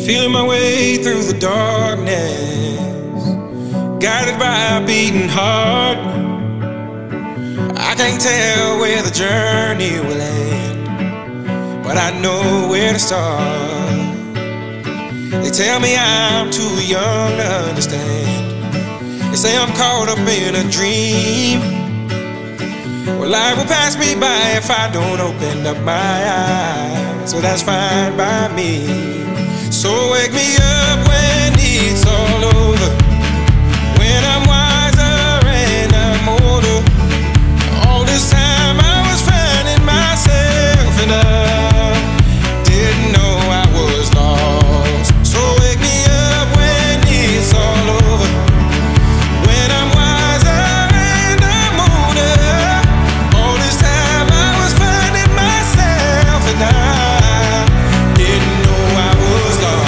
Feeling my way through the darkness, guided by a beating heart. I can't tell where the journey will end, but I know where to start. They tell me I'm too young to understand. They say I'm caught up in a dream. Well, life will pass me by if I don't open up my eyes, so that's fine by me. So wake me up when it's all over, when I'm wiser and I'm older. All this time I was finding myself and I didn't know I was lost. So wake me up when it's all over, when I'm wiser and I'm older. All this time I was finding myself and I didn't know I was lost.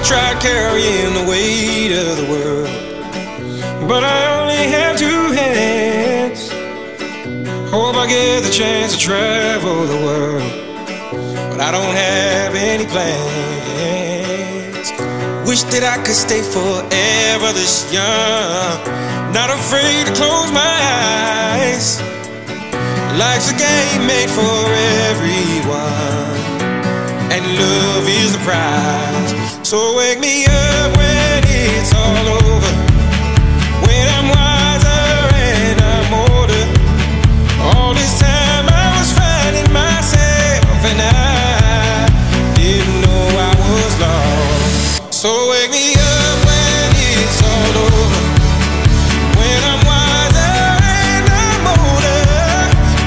Tried carrying the weight of the world, but I only have two hands. Hope I get the chance to travel the world, but I don't have any plans. Wish that I could stay forever this young, not afraid to close my eyes. Life's a game made for everyone, and love is the prize. So wake me up when it's all over, when I'm wiser and I'm older. All this time I was finding myself and I didn't know I was lost. So wake me up when it's all over, when I'm wiser and I'm older.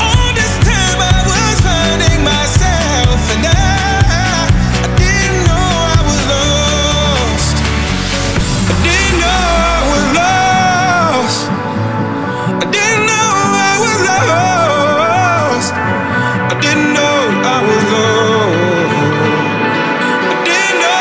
All this time I was finding myself and I didn't know I was lost. I didn't know I was lost. I didn't know I was lost. I didn't know I was lost. I didn't know.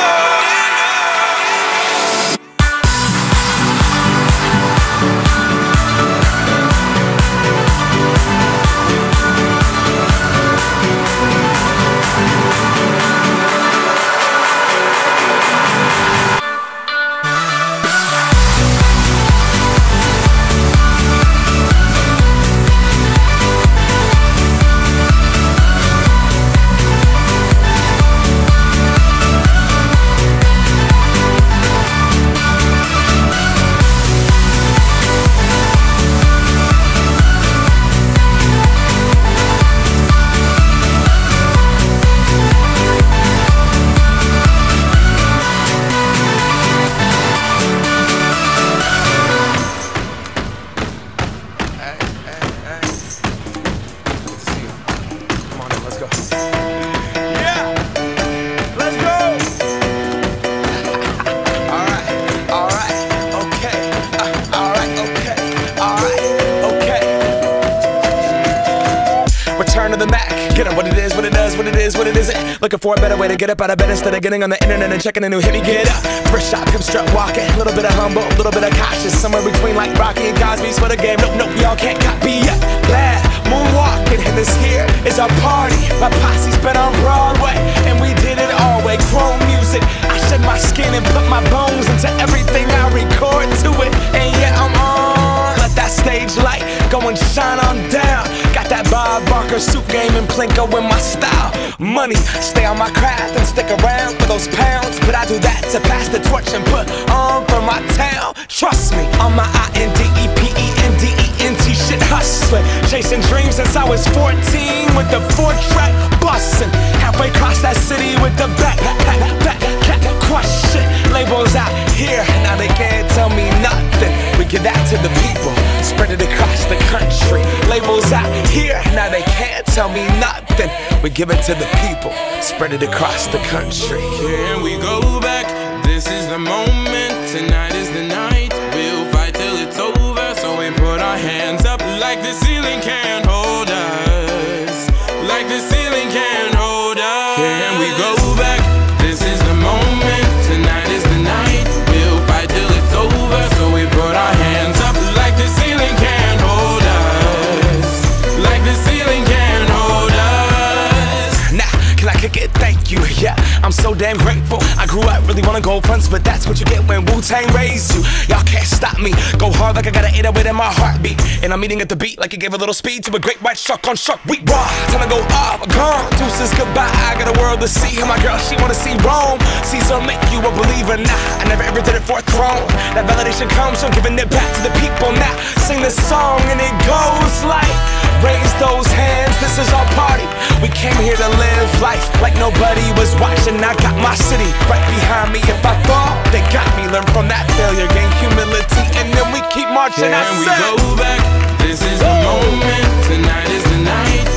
Get up, what it is, what it does, what it is, what it isn't. Looking for a better way to get up out of bed instead of getting on the internet and checking a new hit. Me get up, first shot, pimp strut walking. A little bit of humble, a little bit of cautious. Somewhere between like Rocky and Cosby's for the game. Nope, nope, y'all can't copy yet. Glad moonwalking, and this here is our party. My posse's been on Broadway, and we did it all way. Chrome music, I shed my skin and put my bones into everything I record to it. And yeah, I'm on. Let that stage light go and shine on down. Got that Bob Barker suit game and Plinko in my style. Money, stay on my craft and stick around for those pounds. But I do that to pass the torch and put on for my town. Trust me, on my INDEPENDENT shit hustling. Chasing dreams since I was 14 with the 4-track bustin'. Halfway here, now they can't tell me nothing. We give it to the people, spread it across the country. Here we go back, this is the moment, tonight is the night. We'll fight till it's over, so we put our hands up like the ceiling can't hold us. Like the ceiling can't hold us. Here we go back, this is the moment, tonight is the night. We'll fight till it's over, so we put our hands up like the ceiling can't hold us. Like the ceiling can't hold us. Now, can I kick it? Thank you, yeah, I'm so damn grateful. I grew up really wanna go fronts, but that's what you get when Wu-Tang raised you. Y'all can't stop me, go hard like I got an 808 in my heartbeat. And I'm eating at the beat like it gave a little speed to a great white shark on Shark Week. Raw, time to go off, gone, deuces goodbye. I got a world to see, and my girl, she wanna see Rome. Caesar make you a believer, nah, I never ever did it for a throne. That validation comes from giving it back to the people. Now, sing this song and it goes like, raise those hands, this is our party. We came here to live life like nobody was watching. I got my city right behind me. If I fall, they got me. Learn from that failure, gain humility, and then we keep marching. And we go back, this is the moment, tonight is the night.